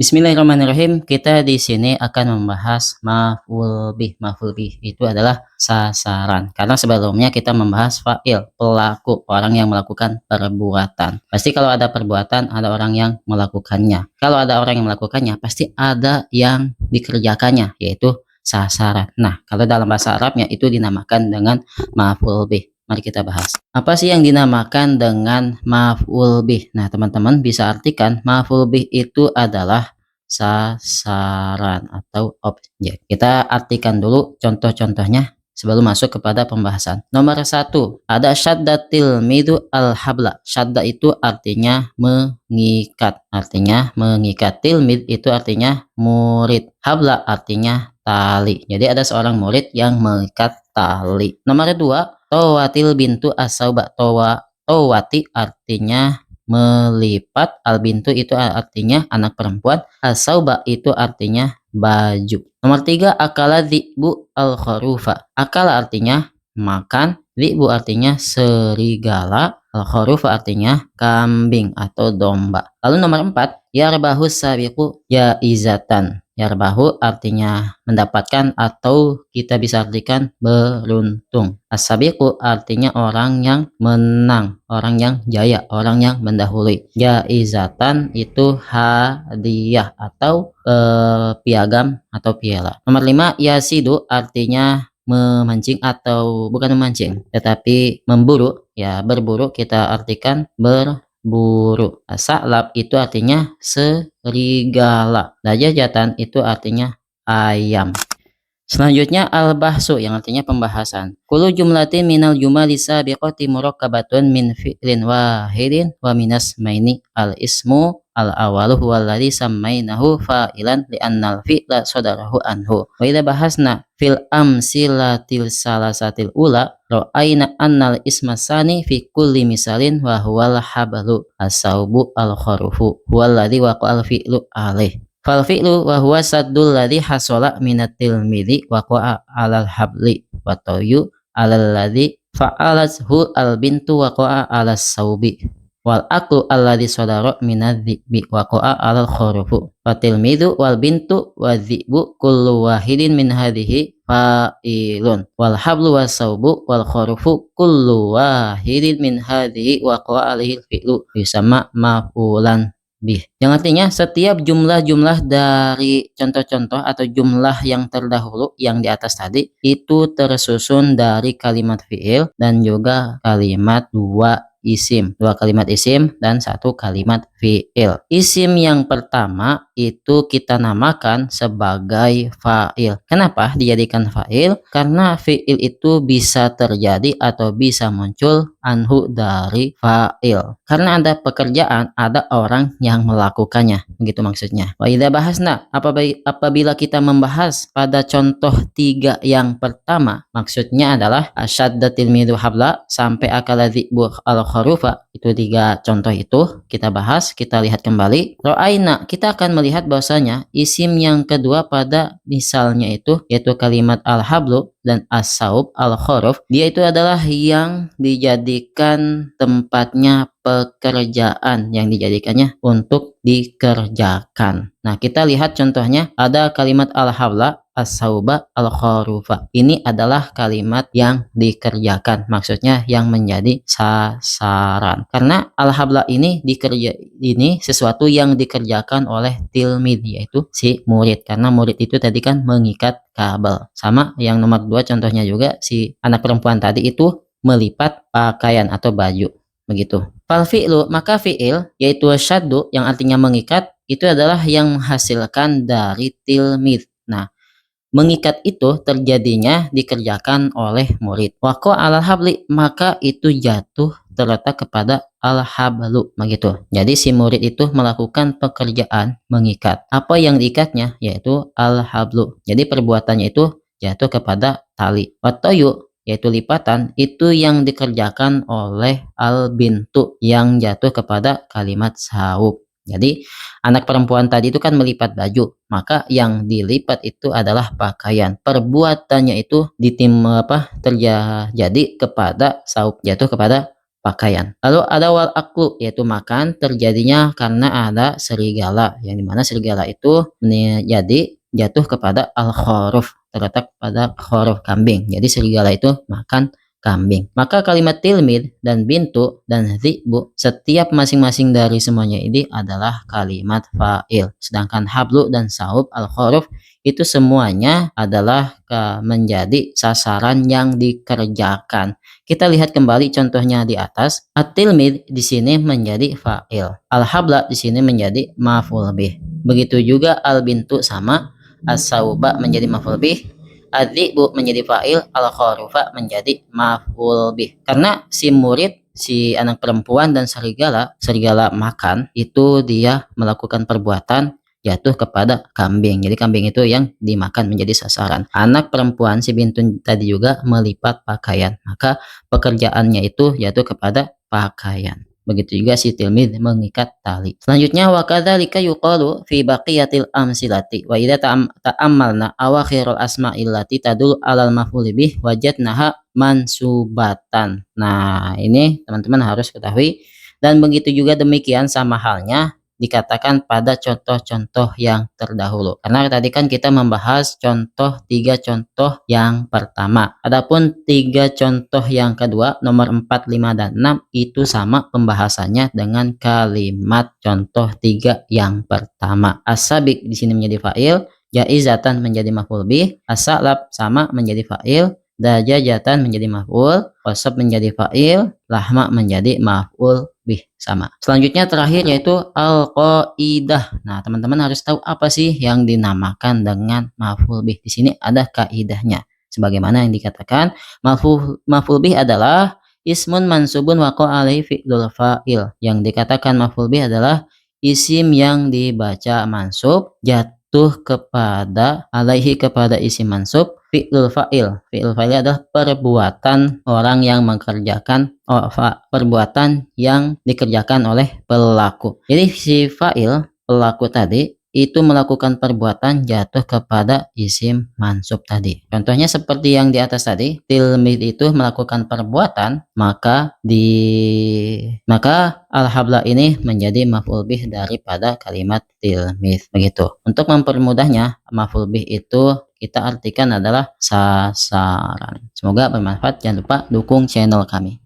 Bismillahirrahmanirrahim. Kita di sini akan membahas maf'ul bih. Maf'ul bih itu adalah sasaran. Karena sebelumnya kita membahas fa'il, pelaku, orang yang melakukan perbuatan. Pasti kalau ada perbuatan, ada orang yang melakukannya. Kalau ada orang yang melakukannya, pasti ada yang dikerjakannya, yaitu sasaran. Nah, kalau dalam bahasa Arabnya itu dinamakan dengan maf'ul bih. Mari kita bahas. Apa sih yang dinamakan dengan maf'ul bih? Nah, teman-teman bisa artikan maf'ul bih itu adalah sasaran atau objek. Kita artikan dulu contoh-contohnya sebelum masuk kepada pembahasan. Nomor satu, ada syaddatil midu al-habla. Syadda itu artinya mengikat. Artinya mengikat. Tilmid itu artinya murid. Habla artinya tali. Jadi ada seorang murid yang mengikat tali. Nomor dua, tawatil bintu as-sauba. Tawati artinya melipat, albintu itu artinya anak perempuan, asauba itu artinya baju. Nomor tiga, akala dzi'bu al kharufa. Akala artinya makan, dzi'bu artinya serigala, al kharufa artinya kambing atau domba. Lalu nomor empat, yarbahu sabiqu jaizatan. Yarbahu artinya mendapatkan atau kita bisa artikan beruntung. As-sabiqu artinya orang yang menang, orang yang jaya, orang yang mendahului. Jaizatan itu hadiah atau piagam atau piala. Nomor 5, yasidu artinya memancing atau bukan memancing, tetapi memburu. Ya, berburu kita artikan berburu. Sa'lab itu artinya serigala. Dajajatan itu artinya ayam. Selanjutnya al-bahsu yang artinya pembahasan. Kullu jumlatin minal jumali sabiqati murakkabatun min fi'lin wahidin wa minas maini al-ismu al-awalu huwa alladhi sammainahu fa'ilan li'annal fi'la sadarahu anhu. Wa idza bahasna fil amsilatil salasatil ula ra'ayna annal isma sani fi kulli misalin wa huwal hablu as-saubu al-kharufu huwa alladhi waqa'al fi'lu alaih. Fal fi'lu wa huwa saddul ladzi hasala minat tilmidhi wa qa'a 'alal habli wa tawyu 'alal ladzi fa'alathu al bintu wa qa'a 'alas saubi wal aqlu alladzi sadara minadz dzibi wa qa'a 'alal khurufu wa tilmidhu wal bintu wa dzibu kullu wahidin min hadhihi fa'ilun wal hablu was saubu wal khurufu kullu wahidin min hadhihi wa qa'a 'alaihi fi'lu yusamma maf'ulan bih. Yang artinya setiap jumlah-jumlah dari contoh-contoh atau jumlah yang terdahulu yang di atas tadi itu tersusun dari kalimat fi'il dan juga kalimat dua isim. Dua kalimat isim dan satu kalimat fi'il. Isim yang pertama itu kita namakan sebagai fa'il. Kenapa dijadikan fa'il? Karena fi'il itu bisa terjadi atau bisa muncul anhu dari fa'il. Karena ada pekerjaan, ada orang yang melakukannya, begitu maksudnya. Wa idza bahasna, apabila kita membahas pada contoh tiga yang pertama, maksudnya adalah asyaddatil midu habla sampai akala dzi'bu al kharufa. Itu tiga contoh itu kita bahas, kita lihat kembali. Ra'aina, kita akan melihat bahwasanya isim yang kedua pada misalnya itu yaitu kalimat al hablu dan as-saub al-khuruf, dia itu adalah yang dijadikan tempatnya pekerjaan, yang dijadikannya untuk dikerjakan. Nah, kita lihat contohnya ada kalimat al-habla as-sauba al-khurufa. Ini adalah kalimat yang dikerjakan, maksudnya yang menjadi sasaran. Karena al-habla ini sesuatu yang dikerjakan oleh tilmid, yaitu si murid. Karena murid itu tadi kan mengikat kabel. Sama yang nomor 2 contohnya juga si anak perempuan tadi itu melipat pakaian atau baju. Begitu. Fal fi'lu, maka fi'il yaitu syaddu yang artinya mengikat itu adalah yang menghasilkan dari tilmid. Nah, mengikat itu terjadinya dikerjakan oleh murid. Waqo alal habli, maka itu jatuh terletak kepada al-hablu, begitu. Jadi si murid itu melakukan pekerjaan mengikat. Apa yang diikatnya? Yaitu al-hablu. Jadi perbuatannya itu jatuh kepada tali. Watoyu, yaitu lipatan, itu yang dikerjakan oleh al-bintu yang jatuh kepada kalimat saub. Jadi anak perempuan tadi itu kan melipat baju, maka yang dilipat itu adalah pakaian. Perbuatannya itu terjadi kepada saub, jatuh kepada pakaian. Lalu ada wal aklu yaitu makan terjadinya karena ada serigala yang dimana serigala itu menjadi jatuh kepada al khoruf, terletak pada khoruf kambing. Jadi serigala itu makan kambing. Maka kalimat tilmid dan bintu dan zi'bu setiap masing-masing dari semuanya ini adalah kalimat fa'il. Sedangkan hablu dan saub al-khuruf itu semuanya adalah menjadi sasaran yang dikerjakan. Kita lihat kembali contohnya di atas. At-tilmid di sini menjadi fa'il. Al-habla di sini menjadi maf'ul bih. Begitu juga al-bintu sama, as-sauba menjadi maf'ul bih, adz-dzi'bu menjadi fa'il, al-kharufa menjadi maf'ul bih. Karena si murid, si anak perempuan dan serigala makan itu dia melakukan perbuatan jatuh kepada kambing. Jadi kambing itu yang dimakan menjadi sasaran. Anak perempuan si bintun tadi juga melipat pakaian. Maka pekerjaannya itu jatuh kepada pakaian. Begitu juga si tilmid mengikat tali. Selanjutnya wa kadzalika yuqalu fi baqiyatil amsilati wa idza ta'ammalna awakhirul asma'il lati tadul alal maf'ul bih wajadnaha mansubatan. Nah, ini teman-teman harus ketahui dan begitu juga demikian sama halnya dikatakan pada contoh-contoh yang terdahulu. Karena tadi kan kita membahas tiga contoh yang pertama. Adapun tiga contoh yang kedua, nomor 4, 5, dan 6 itu sama pembahasannya dengan kalimat contoh tiga yang pertama. As-sabiq di sini menjadi fa'il, jaizatan menjadi maf'ul bih, as-salab sama menjadi fa'il, dajajatan menjadi maf'ul, wasab menjadi fa'il, lahma menjadi maf'ul bih sama. Selanjutnya terakhir yaitu al-qaidah. Nah, teman-teman harus tahu apa sih yang dinamakan dengan maf'ul bih. Di sini ada kaidahnya. Sebagaimana yang dikatakan, maf'ul bih adalah ismun mansubun waqa alaihi fi'lul fa'il. Yang dikatakan maf'ul bih adalah isim yang dibaca mansub jatuh kepada alaihi kepada isim mansub fi'lul fa'il. Fi'lul fa'il adalah perbuatan orang yang mengerjakan perbuatan yang dikerjakan oleh pelaku. Jadi si fa'il pelaku tadi itu melakukan perbuatan jatuh kepada isim mansub tadi. Contohnya seperti yang di atas tadi, tilmid itu melakukan perbuatan, maka al-habla ini menjadi maf'ul bih daripada kalimat tilmid. Begitu. Untuk mempermudahnya, maf'ul bih itu kita artikan adalah sasaran. Semoga bermanfaat. Jangan lupa dukung channel kami.